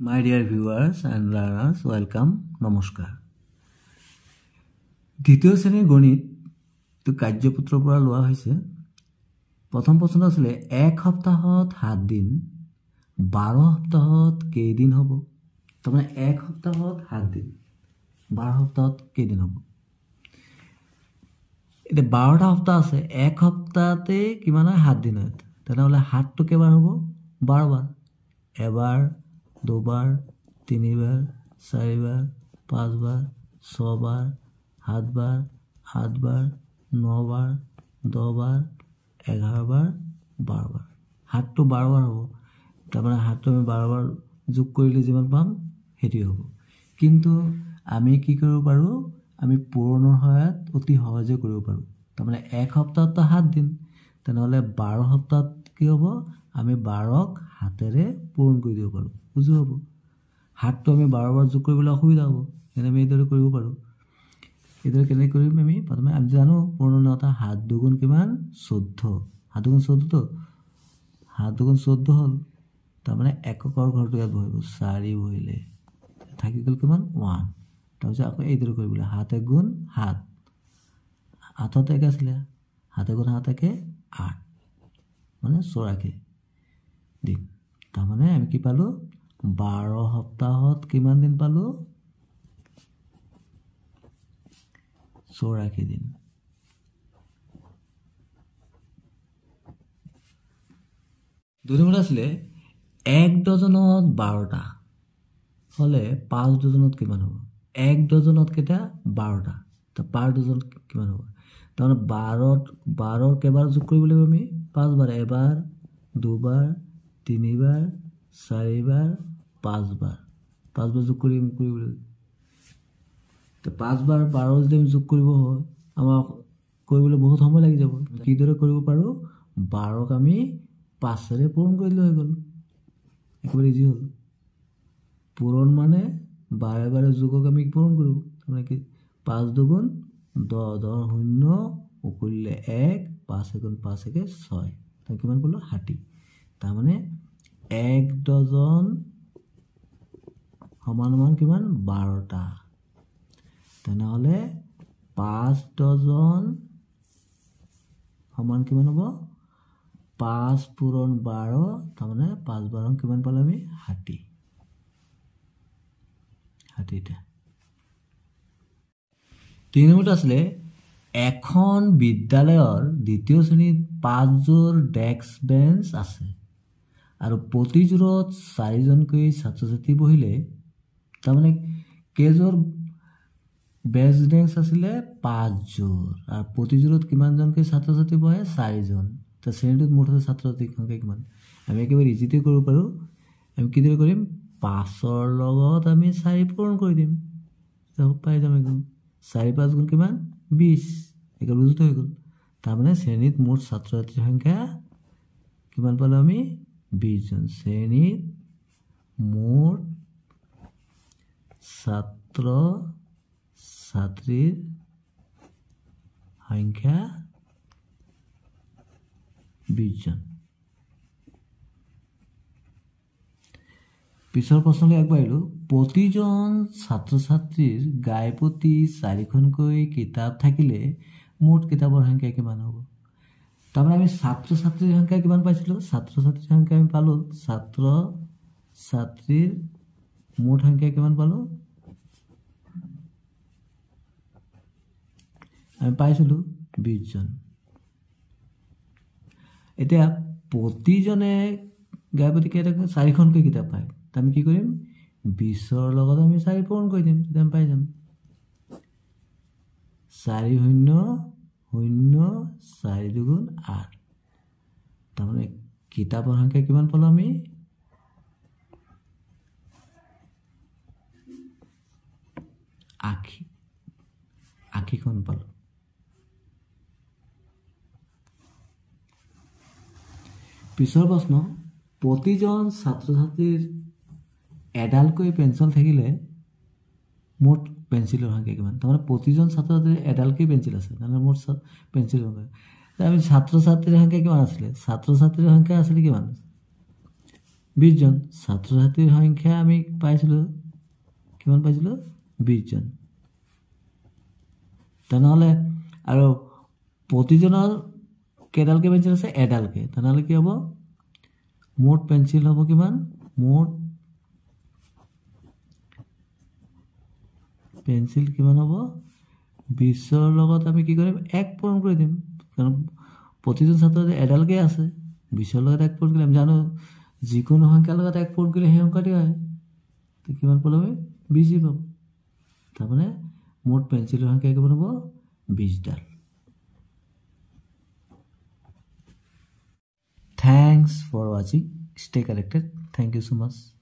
My dear viewers and learners, welcome, নমস্কাৰ। দ্বিতীয় শ্ৰেণীৰ গণিত কাৰ্যপত্ৰৰ পৰা লোৱা হৈছে। প্ৰথম প্ৰশ্ন আছিলে 1 সপ্তাহত 7 দিন, 12 সপ্তাহত কেইদিন হ'ব? তাৰমানে 1 সপ্তাহত 7 দিন, 12 সপ্তাহত কেইদিন হ'ব? এতিয়া 12টা সপ্তাহ আছে, 1 সপ্তাহতে কিমান হয়? 7 দিন হয়। তেনেহ'লে 7টো কেইবাৰ হ'ব? 12 বাৰ। এবাৰ, দুবাৰ, তিনিবাৰ, চাৰিবাৰ, পাঁচবাৰ, ছবাৰ, সাতবাৰ, আঠবাৰ, নবাৰ, 10 বাৰ, 11 বাৰ, 12 বাৰ। 7টো 12 বাৰ হ'ব। তাৰমানে 7টো আমি 12 বাৰ যোগ কৰিলে যিমান পাম সেইটোৱে হ'ব। কিন্তু আমি কি কৰিব পাৰোঁ? আমি পূৰণৰ সহায়ত অতি সহজে কৰিব পাৰোঁ। তাৰমানে 1 সপ্তাহততো 7 দিন, তেনেহ'লে 12 সপ্তাহত কি হ'ব? আমি 12ক 7ৰে পূৰণ কৰি দিব পাৰোঁ, বুজি হ'ব। 7টো আমি 12 বাৰ যোগ কৰিবলৈ অসুবিধা হ'ব, সেইকাৰণে আমি এইদৰে কৰিব পাৰোঁ। এইদৰে কেনেকৈ কৰিম? আমি প্ৰথমে আমি জানো পূৰ্ণতা 7 দুগুণ কিমান? 14। 7 দুগুণ 14টো 7 দুগুণ 14 হ'ল। তাৰমানে এককৰ ঘৰটো ইয়াত বহিব, 4 বহিলে থাকি গ'ল কিমান? 1। তাৰপিছত আকৌ এইদৰে কৰিবলৈ 7 1 গুণ 7, 8ত 1 আছিলে, 7 গুণ 7 1 8, মানে 84 দিন। তাৰমানে আমি কি পালোঁ? 12 সপ্তাহত কিমান দিন পালোঁ? 84 দিন। দুই নম্বৰ আছিলে 1 ডজনত 12টা হ'লে 5 ডজনত কিমান হ'ব? 1 ডজনত কেইটা? 12টা। তো 5 ডজনত কিমান হ'ব? তাৰমানে 12ৰ কেইবাৰ যোগ কৰিব লাগিব আমি? 5 বাৰ। এবাৰ, দুবাৰ, তিনিবাৰ, চাৰিবাৰ, 5 বাৰ। 5 বাৰ যোগ কৰিব লাগিব। তো 5 বাৰ 12 যদি আমি যোগ কৰিব হয়, আমাৰ কৰিবলৈ বহুত সময় লাগি যাব। কিদৰে কৰিব পাৰোঁ? 12ক আমি 5ৰে পূৰণ কৰিলে হৈ গ'ল, একেবাৰে ইজি হ'ল। পূৰণ মানে বাৰে বাৰে যোগক আমি পূৰণ কৰোঁ। তাৰমানে কি? 5 দুগুণ 10, 10 শূন্য উকলিলে 1, 5 এগুণ 5 একে 6, তাক কিমান কৰিলোঁ? 60। তাৰমানে 1 ডজন সমান সমান কিমান? 12টা। তেনেহ'লে 5 ডজন সমান কিমান হ'ব? 5 পূৰণ 12, তাৰমানে 5 বাৰ কিমান পালোঁ আমি? 60। 60টা। 3 নম্বৰটো আছিলে এখন বিদ্যালয়ৰ দ্বিতীয় শ্ৰেণীত 5যোৰ ডেস্ক বেঞ্চ আছে আৰু প্ৰতিযোৰত 4জনকৈ ছাত্ৰ ছাত্ৰী বহিলে, তাৰমানে কেইযোৰ বেঞ্চ ডেস্ক আছিলে? 5যোৰ, আৰু প্ৰতিযোৰত কিমানজনকৈ ছাত্ৰ ছাত্ৰী বহে? 4জন। তো শ্ৰেণীটোত মুঠ ছাত্ৰ ছাত্ৰীৰ সংখ্যা কিমান? আমি একেবাৰে ইজিতে কৰিব পাৰোঁ। আমি কিদৰে কৰিম? 5ৰ লগত আমি 4 পূৰণ কৰি দিম, পাই যাম একদম। 4 5 গুণ কিমান? 20, একেবাৰে বুজোতে হৈ গ'ল। তাৰমানে শ্ৰেণীত মুঠ ছাত্ৰ ছাত্ৰীৰ সংখ্যা কিমান পালোঁ আমি? 20জন। শ্ৰেণীত মুঠ ছাত্ৰ ছাত্ৰীৰ সংখ্যা 20জন। পিছৰ প্ৰশ্নলৈ আগবাঢ়িলোঁ। প্ৰতিজন ছাত্ৰ ছাত্ৰীৰ গাই প্ৰতি 4খনকৈ কিতাপ থাকিলে মুঠ কিতাপৰ সংখ্যা কিমান হ'ব? তাৰমানে আমি ছাত্ৰ ছাত্ৰীৰ সংখ্যা কিমান পাইছিলোঁ? ছাত্ৰ ছাত্ৰীৰ সংখ্যা আমি পালোঁ, ছাত্ৰ ছাত্ৰীৰ মুঠ সংখ্যা কিমান পালোঁ? আমি পাইছিলোঁ 20জন। এতিয়া প্ৰতিজনে গাই প্ৰতি কেইটা? 4খনকৈ কিতাপ পায়। আমি কি কৰিম? 20ৰ লগত আমি 4 পূৰণ কৰি দিম, তেতিয়া আমি পাই যাম 4 শূন্য শূন্য 4 দুগুণ 8। তাৰমানে কিতাপৰ সংখ্যা কিমান পালোঁ আমি? 80খন পালোঁ। পিছৰ প্ৰশ্ন, প্ৰতিজন ছাত্ৰ ছাত্ৰীৰ এডালকৈ পেঞ্চিল থাকিলে মুঠ পেঞ্চিলৰ সংখ্যা কিমান? তাৰমানে প্ৰতিজন ছাত্ৰ ছাত্ৰীৰ এডালকৈ পেঞ্চিল আছে, তাৰমানে মুঠ পেঞ্চিলৰ সংখ্যা। আমি ছাত্ৰ ছাত্ৰীৰ সংখ্যা কিমান আছিলে? ছাত্ৰ ছাত্ৰীৰ সংখ্যা আছিলে কিমান? 20 জন ছাত্ৰ ছাত্ৰীৰ সংখ্যা আমি পাইছিলোঁ কিমান পাইছিলোঁ 20 জন তেনেহ'লে আৰু প্ৰতিজনৰ কেইডালকৈ পেঞ্চিল আছে এডালকৈ তেনেহ'লে কি হ'ব মুঠ পেঞ্চিল হ'ব কিমান মুঠ পেঞ্চিল কিমান হ'ব 20ৰ লগত আমি কি কৰিম 1 পূৰণ কৰি দিম কাৰণ প্ৰতিজন ছাত্ৰৰ এডালকৈ আছে 20ৰ লগত 1 পূৰণ কৰিলে আমি জানো যিকোনো সংখ্যাৰ লগত 1 পূৰণ কৰিলে সেই সংখ্যাটো হয় তো কিমান পালোঁ আমি 20 পাম তাৰমানে মুঠ পেঞ্চিলৰ সংখ্যা কিমান হ'ব 20ডাল Thanks for watching. Stay connected. Thank you so much.